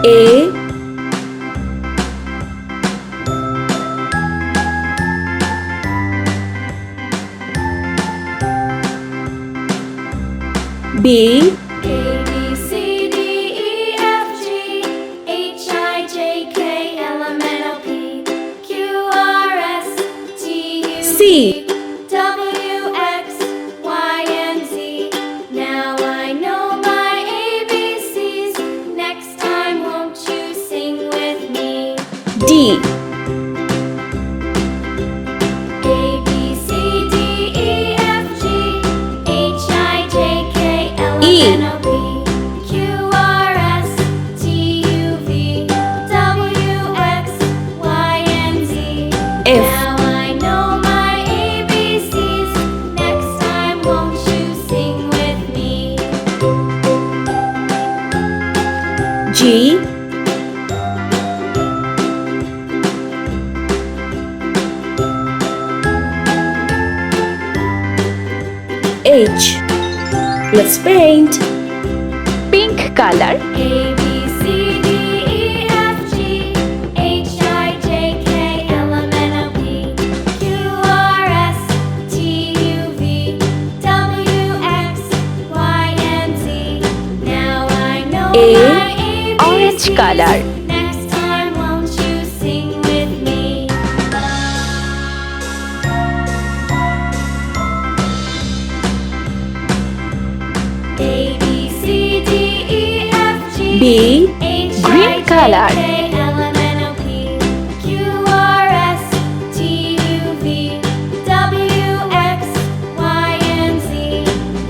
A B ABCDEFG HIJK LMNOP QRSTUV C WXYZ. Now I know my ABCs. Next time, won't you sing with me? D ABCDEFG HIJK E LMNOP QRSTUV WXYZ. F Now I know my ABCs. Next time, won't you sing with me? G H. Let's paint. Pink color. ABCDEFG HIJK LMNOP QRSTUV WXYZ. Now I know A. my ABCs. Orange color. Next time, won't you sing with me? ABCDEFG B. Green color. LMNOP QRSTUV WXYZ.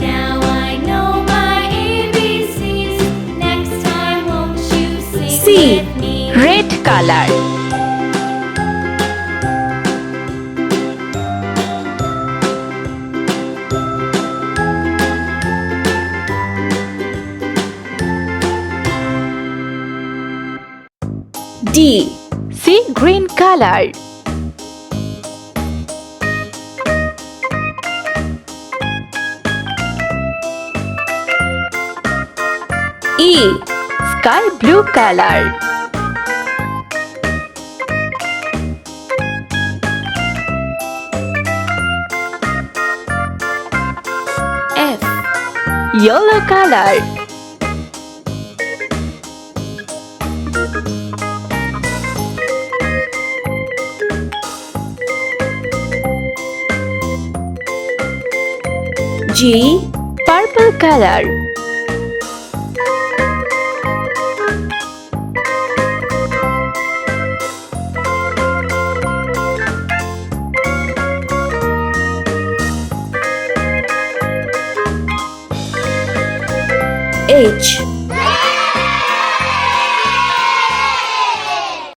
Now I know my ABCs. Next time, won't you sing C. with me? Red color. D. Sea green color. E. Sky blue color. F. Yellow color. G. Purple color. H.